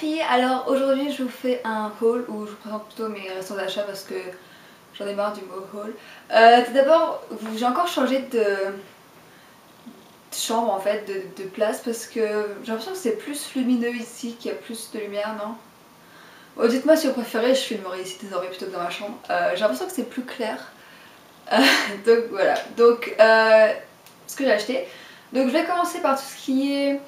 filles, alors aujourd'hui je vous fais un haul où je vous présente plutôt mes récents achats parce que j'en ai marre du mot haul. Tout d'abord, j'ai encore changé de chambre en fait, de place parce que j'ai l'impression que c'est plus lumineux ici, qu'il y a plus de lumière, non? Bon, dites-moi si vous préférez, je filmerai ici désormais plutôt que dans ma chambre. J'ai l'impression que c'est plus clair. Donc voilà, donc ce que j'ai acheté. Donc je vais commencer par tout ce qui est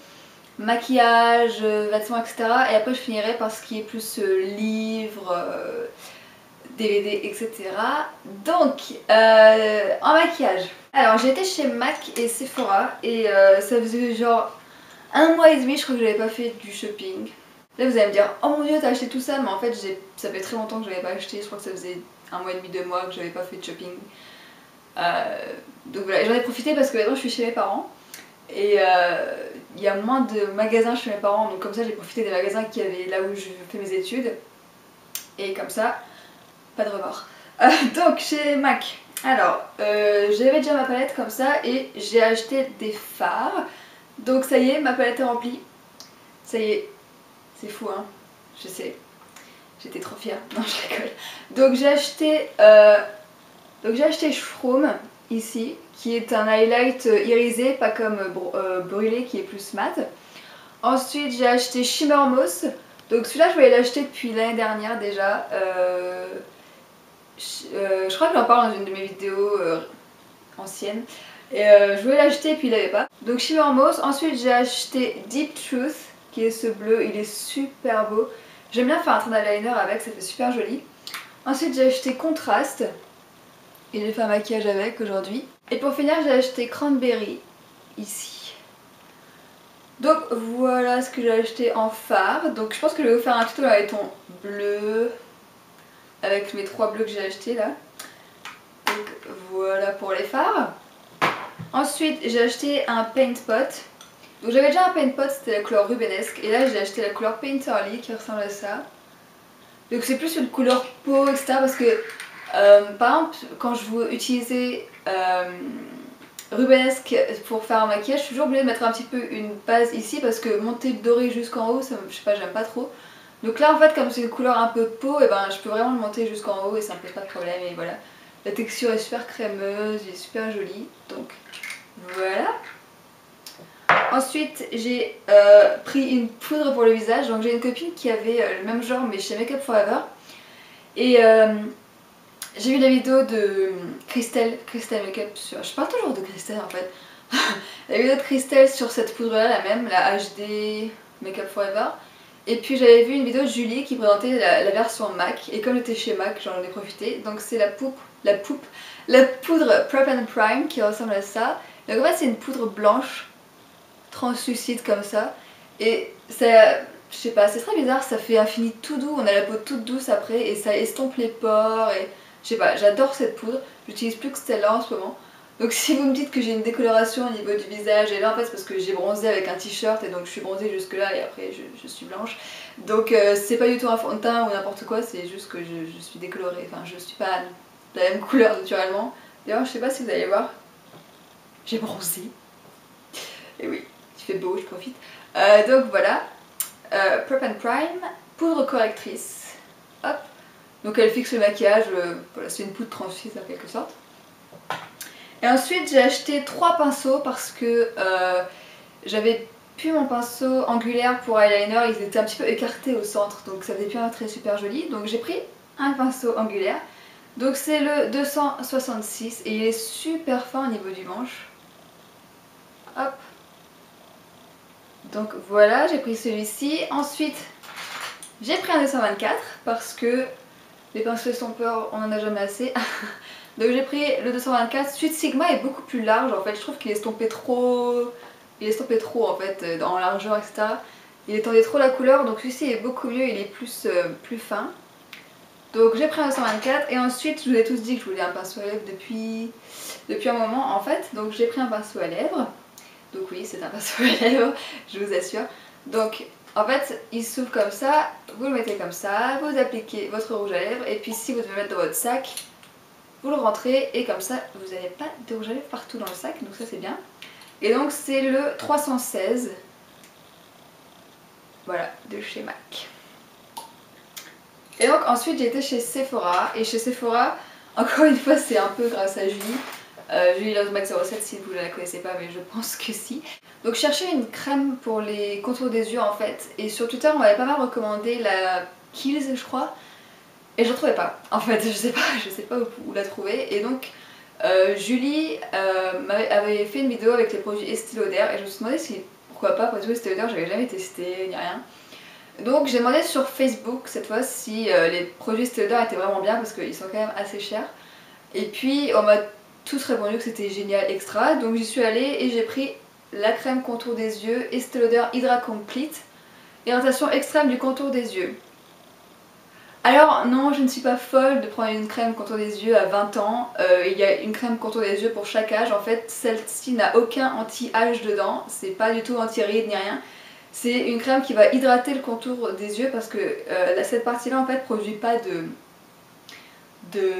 maquillage, vêtements, etc. Et après je finirai par ce qui est plus livres, DVD, etc. Donc, en maquillage. Alors j'ai été chez MAC et Sephora et ça faisait genre 1 mois et demi je crois que j'avais pas fait du shopping. Là vous allez me dire, oh mon dieu t'as acheté tout ça, mais en fait ça fait très longtemps que je l'avais pas acheté, je crois que ça faisait 1 mois et demi, 2 mois que j'avais pas fait de shopping. Donc voilà, j'en ai profité parce que maintenant je suis chez mes parents et il y a moins de magasins chez mes parents, donc comme ça j'ai profité des magasins qu'il y avait là où je fais mes études et comme ça, pas de remords. Donc chez MAC, alors j'avais déjà ma palette comme ça et j'ai acheté des fards, donc ça y est, ma palette est remplie, ça y est, c'est fou hein, je sais, j'étais trop fière, non je rigole. Donc j'ai acheté Shroom ici, qui est un highlight irisé, pas comme brûlé qui est plus mat. Ensuite j'ai acheté Shimmer Moss, donc celui-là je voulais l'acheter depuis l'année dernière déjà. Je crois que j'en parle dans une de mes vidéos anciennes. Et je voulais l'acheter et puis il l'avait pas. Donc Shimmer Moss. Ensuite j'ai acheté Deep Truth, qui est ce bleu, il est super beau. J'aime bien faire un trait d'eyeliner avec, ça fait super joli. Ensuite j'ai acheté Contrast. Et j'ai fait un maquillage avec aujourd'hui. Et pour finir j'ai acheté Cranberry ici. Donc voilà ce que j'ai acheté en fard. Donc je pense que je vais vous faire un tuto avec ton bleu, avec mes 3 bleus que j'ai achetés là. Donc voilà pour les fards. Ensuite j'ai acheté un paint pot. Donc j'avais déjà un paint pot, c'était la couleur rubenesque. Et là j'ai acheté la couleur Painterly qui ressemble à ça. Donc c'est plus une couleur peau, etc. Parce que par exemple quand je veux utiliser rubenesque pour faire un maquillage, je suis toujours obligée de mettre un petit peu une base ici parce que monter le doré jusqu'en haut, ça, je sais pas, j'aime pas trop. Donc là en fait comme c'est une couleur un peu peau, et ben je peux vraiment le monter jusqu'en haut et ça me pose pas de problème. Et voilà, la texture est super crémeuse, elle est super jolie. Donc voilà. Ensuite j'ai pris une poudre pour le visage. Donc j'ai une copine qui avait le même genre mais chez Makeup Forever. Et j'ai vu la vidéo de Christelle Makeup sur... Je parle toujours de Christelle en fait. La vidéo de Christelle sur cette poudre là, la même, la HD Makeup Forever. Et puis j'avais vu une vidéo de Julie qui présentait la version MAC. Et comme j'étais chez MAC, j'en ai profité. Donc c'est la poudre Prep and Prime qui ressemble à ça. Donc en fait c'est une poudre blanche, translucide comme ça. Et ça... Je sais pas, c'est très bizarre, ça fait un fini tout doux, on a la peau toute douce après et ça estompe les pores et... Je sais pas, j'adore cette poudre, j'utilise plus que celle-là en ce moment. Donc si vous me dites que j'ai une décoloration au niveau du visage, et là en fait c'est parce que j'ai bronzé avec un t-shirt et donc je suis bronzée jusque là et après je suis blanche. Donc c'est pas du tout un fond de teint ou n'importe quoi, c'est juste que je suis décolorée, enfin je suis pas de la même couleur naturellement. D'ailleurs je sais pas si vous allez voir, j'ai bronzé. Et oui, il fait beau, je profite. Donc voilà. Prep and Prime, poudre correctrice, hop, donc elle fixe le maquillage, voilà, c'est une poudre translucide en quelque sorte. Et ensuite j'ai acheté 3 pinceaux parce que j'avais plus mon pinceau angulaire pour eyeliner, ils étaient un petit peu écartés au centre, donc ça faisait plus un trait super joli, donc j'ai pris un pinceau angulaire, donc c'est le 266 et il est super fin au niveau du manche, hop. Donc voilà, j'ai pris celui-ci. Ensuite, j'ai pris un 224 parce que les pinceaux estompeurs, on en a jamais assez. Donc j'ai pris le 224. Suite Sigma est beaucoup plus large en fait. Je trouve qu'il est estompé trop. Il est estompé trop en fait, en largeur, etc. Il étendait trop la couleur. Donc celui-ci est beaucoup mieux, il est plus fin. Donc j'ai pris un 224 et ensuite je vous ai tous dit que je voulais un pinceau à lèvres depuis un moment en fait. Donc j'ai pris un pinceau à lèvres. Donc oui, c'est un pinceau à lèvres, je vous assure. Donc en fait, il s'ouvre comme ça, vous le mettez comme ça, vous appliquez votre rouge à lèvres et puis si vous devez mettre dans votre sac, vous le rentrez et comme ça, vous n'avez pas de rouge à lèvres partout dans le sac, donc ça c'est bien. Et donc c'est le 316. voilà, de chez MAC. Et donc ensuite j'ai été chez Sephora, et chez Sephora, encore une fois c'est un peu grâce à Julie. Julie LoveMac07 si vous ne la connaissez pas, mais je pense que si. Donc je cherchais une crème pour les contours des yeux en fait, et sur Twitter on m'avait pas mal recommandé la Kiehl's je crois, et je ne trouvais pas. En fait je sais pas où la trouver, et donc Julie avait fait une vidéo avec les produits Estée Lauder, et je me suis demandé si pourquoi pas, parce que Estée Lauder j'avais jamais testé ni rien. Donc j'ai demandé sur Facebook cette fois si les produits Estée Lauder étaient vraiment bien, parce qu'ils sont quand même assez chers. Et puis on m'a tous répondu que c'était génial extra, donc j'y suis allée et j'ai pris la crème contour des yeux Estée Lauder Hydra Complete, hydratation extrême du contour des yeux. Alors non, je ne suis pas folle de prendre une crème contour des yeux à 20 ans, il y a une crème contour des yeux pour chaque âge, en fait celle-ci n'a aucun anti-âge dedans, c'est pas du tout anti-rides ni rien. C'est une crème qui va hydrater le contour des yeux parce que cette partie-là en fait produit pas de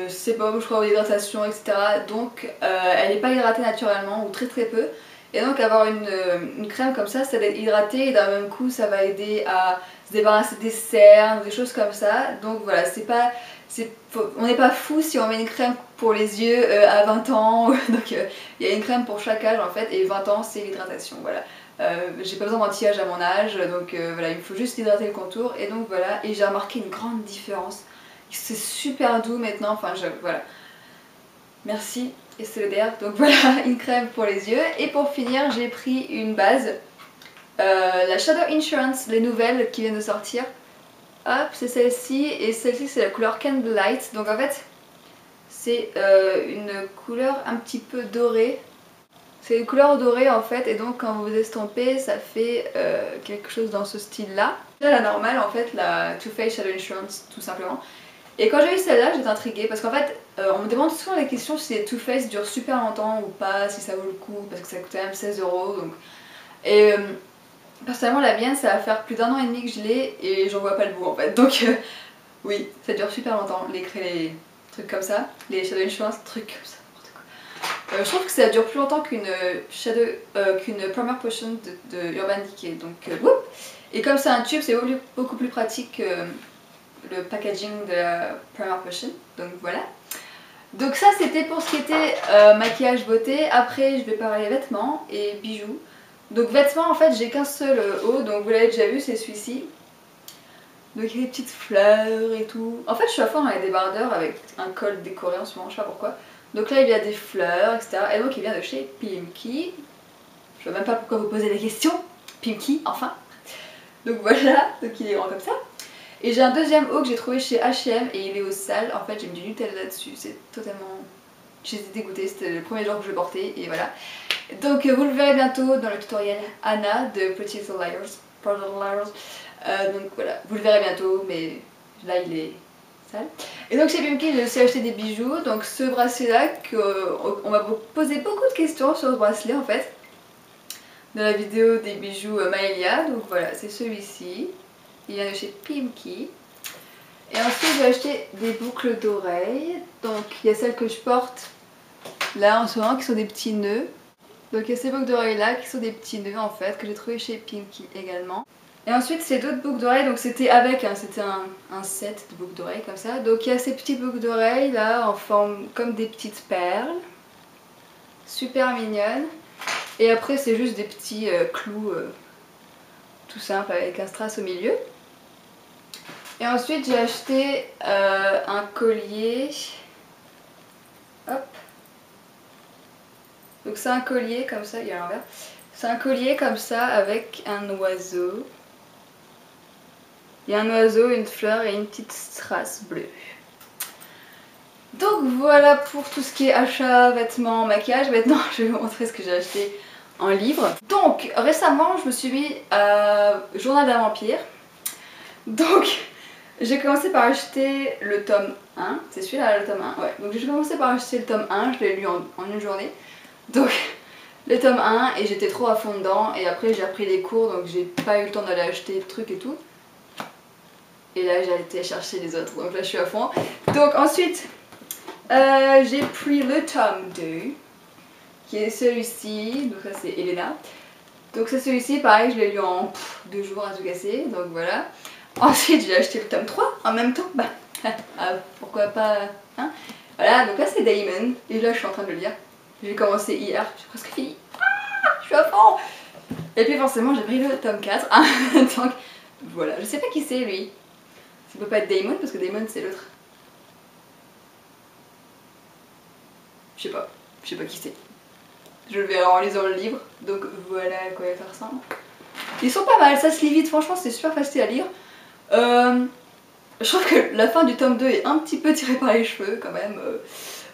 sébum, je crois, ou d'hydratation, etc. Donc elle n'est pas hydratée naturellement ou très peu. Et donc avoir une crème comme ça va hydrater et d'un même coup ça va aider à se débarrasser des cernes, des choses comme ça. Donc voilà, on n'est pas fou si on met une crème pour les yeux à 20 ans. Donc il y a une crème pour chaque âge en fait, et 20 ans c'est l'hydratation, voilà. J'ai pas besoin d'anti-âge à mon âge, donc voilà, il me faut juste hydrater le contour, et donc voilà, et j'ai remarqué une grande différence. C'est super doux maintenant, enfin voilà. Merci Estée Lauder. Donc voilà, une crème pour les yeux. Et pour finir, j'ai pris une base, la Shadow Insurance, les nouvelles qui viennent de sortir. Hop, c'est celle-ci, et celle-ci c'est la couleur Candlelight. Donc en fait, c'est une couleur un petit peu dorée. C'est une couleur dorée en fait, et donc quand vous estompez, ça fait quelque chose dans ce style-là. Là, la normale en fait, la Too Faced Shadow Insurance tout simplement. Et quand j'ai eu celle-là, j'étais intriguée parce qu'en fait, on me demande souvent la question si les Too Faced durent super longtemps ou pas, si ça vaut le coup, parce que ça coûte quand même 16 €. Donc... Et personnellement, la mienne, ça va faire plus d'1 an et demi que je l'ai et j'en vois pas le bout en fait. Donc oui, ça dure super longtemps, les trucs comme ça, les Shadow Insurance, trucs comme ça. Je trouve que ça dure plus longtemps qu'une Primer Potion de Urban Decay, donc whoop. Et comme c'est un tube, c'est beaucoup plus pratique que le packaging de la Primer Potion, donc voilà. Donc ça c'était pour ce qui était maquillage beauté. Après je vais parler vêtements et bijoux. Donc vêtements en fait j'ai qu'un seul haut, donc vous l'avez déjà vu, c'est celui-ci. Donc il y a des petites fleurs et tout. En fait je suis à fond dans les débardeurs avec un col décoré en ce moment, je sais pas pourquoi. Donc là il y a des fleurs, etc. Et donc il vient de chez Pimkie. Je vois même pas pourquoi vous posez des questions. Pimkie, enfin. Donc voilà, donc il est grand comme ça. Et j'ai un deuxième haut que j'ai trouvé chez H&M et il est au sale. En fait j'ai mis du Nutella dessus, c'est totalement... J'étais dégoûtée, c'était le premier jour que je le portais et voilà. Donc vous le verrez bientôt dans le tutoriel Anna de Pretty Little Liars. Donc voilà, vous le verrez bientôt, mais là il est sale. Et donc chez Pimkie j'ai aussi acheté des bijoux. Donc ce bracelet là, on m'a posé beaucoup de questions sur ce bracelet en fait, dans la vidéo des bijoux Maëlia. Donc voilà, c'est celui-ci. Il vient de chez Pimkie. Et ensuite j'ai acheté des boucles d'oreilles. Donc il y a celles que je porte là en ce moment qui sont des petits nœuds. Donc il y a ces boucles d'oreilles là qui sont des petits nœuds en fait, que j'ai trouvé chez Pimkie également. Et ensuite c'est d'autres boucles d'oreilles, donc c'était avec, hein, c'était un set de boucles d'oreilles comme ça. Donc il y a ces petites boucles d'oreilles là en forme comme des petites perles. Super mignonnes. Et après c'est juste des petits clous tout simples avec un strass au milieu. Et ensuite j'ai acheté un collier. Hop. Donc c'est un collier comme ça, il y a l'envers. C'est un collier comme ça avec un oiseau. Il y a un oiseau, une fleur et une petite strass bleue. Donc voilà pour tout ce qui est achat, vêtements, maquillage. Maintenant je vais vous montrer ce que j'ai acheté en livre. Donc récemment je me suis mis à Journal d'un vampire. Donc j'ai commencé par acheter le tome 1. C'est celui-là le tome 1, ouais. Donc j'ai commencé par acheter le tome 1, je l'ai lu en une journée. Donc le tome 1 et j'étais trop à fond dedans. Et après j'ai repris les cours donc j'ai pas eu le temps d'aller acheter le truc et tout. Et là j'ai été chercher les autres, donc là je suis à fond. Donc ensuite j'ai pris le tome 2 qui est celui-ci, donc ça c'est Elena. Donc c'est celui-ci, pareil, je l'ai lu en 2 jours à tout casser, donc voilà. Ensuite j'ai acheté le tome 3 en même temps, bah pourquoi pas, hein. Voilà, donc là c'est Damon, et là je suis en train de le lire. J'ai commencé hier, j'ai presque fini. Je suis à fond. Et puis forcément j'ai pris le tome 4, hein. Donc voilà, je sais pas qui c'est lui. Ça peut pas être Damon parce que Damon c'est l'autre. Je sais pas qui c'est. Je le verrai en lisant le livre, donc voilà à quoi ça ressemble. Ils sont pas mal, ça se lit vite, franchement c'est super facile à lire. Je trouve que la fin du tome 2 est un petit peu tirée par les cheveux quand même.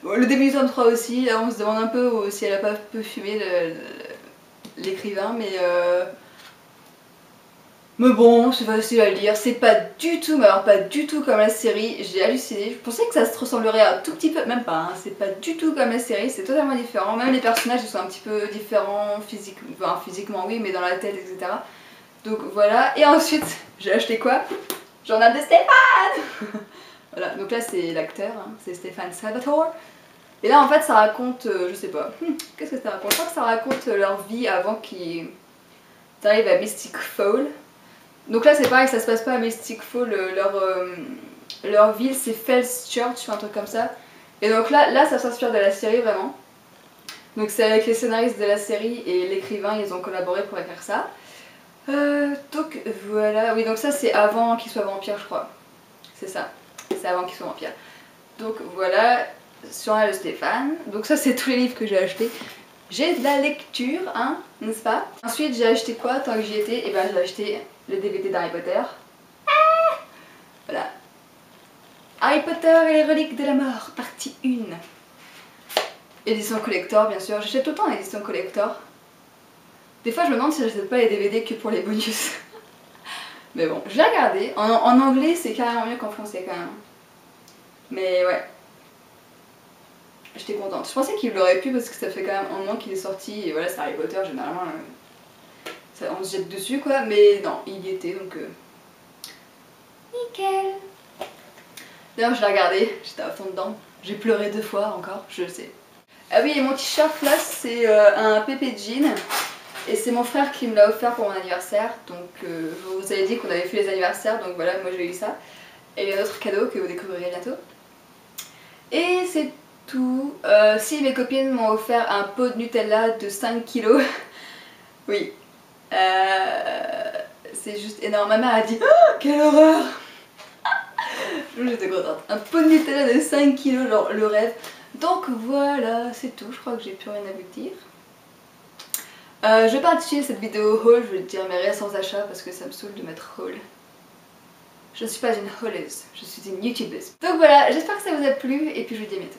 Le début du tome 3 aussi, là on se demande un peu si elle a pas un peu fumé l'écrivain, mais bon, c'est facile à lire, c'est pas du tout, mais alors pas du tout comme la série, j'ai halluciné, je pensais que ça se ressemblerait un tout petit peu, même pas, hein, c'est pas du tout comme la série, c'est totalement différent, même les personnages ils sont un petit peu différents physiquement oui, mais dans la tête etc. Donc voilà, et ensuite j'ai acheté quoi? Journal de Stéphane. Voilà, donc là c'est l'acteur, hein, c'est Stéphane Salvatore. Et là en fait ça raconte, je sais pas, qu'est-ce que ça raconte? Je crois que ça raconte leur vie avant qu'ils arrivent à Mystic Fall. Donc là c'est pareil, ça se passe pas à Mystic Fall, leur ville c'est Fells Church ou un truc comme ça. Et donc là ça s'inspire de la série vraiment. Donc c'est avec les scénaristes de la série et l'écrivain, ils ont collaboré pour écrire ça. Donc voilà, oui donc ça c'est avant qu'il soit vampire je crois. C'est ça, c'est avant qu'il soit vampire. Donc voilà, sur de Stéphane. Donc ça c'est tous les livres que j'ai achetés. J'ai de la lecture, hein, n'est-ce pas? Ensuite j'ai acheté quoi tant que j'y étais? Et ben j'ai acheté le DVD d'Harry Potter. Voilà. Harry Potter et les reliques de la mort, partie 1. Édition collector bien sûr, j'achète tout le temps l'édition collector. Des fois je me demande si j'achète pas les DVD que pour les bonus. Mais bon, je l'ai regardé. En anglais c'est carrément mieux qu'en français quand même. Mais ouais. J'étais contente. Je pensais qu'il l'aurait pu parce que ça fait quand même un moment qu'il est sorti et voilà c'est Harry Potter généralement on se jette dessus quoi, mais non il y était donc nickel. D'ailleurs je l'ai regardé, j'étais à fond dedans, j'ai pleuré 2 fois encore, je le sais. Ah oui et mon t-shirt là c'est un Pepe Jean et c'est mon frère qui me l'a offert pour mon anniversaire, donc je vous avais dit qu'on avait fait les anniversaires donc voilà moi j'ai eu ça. Et un autre cadeau que vous découvrirez bientôt. Et c'est tout. Si mes copines m'ont offert un pot de Nutella de 5 kilos. Oui. C'est juste énorme. Ma mère a dit oh, quelle horreur. J'étais contente. Un pot de Nutella de 5 kilos, genre le rêve. Donc voilà, c'est tout. Je crois que j'ai plus rien à vous dire. Je vais pas intituler cette vidéo haul, je vais dire mes récents achats parce que ça me saoule de mettre haul. Je ne suis pas une hauleuse, je suis une youtubeuse. Donc voilà, j'espère que ça vous a plu et puis je vous dis à bientôt.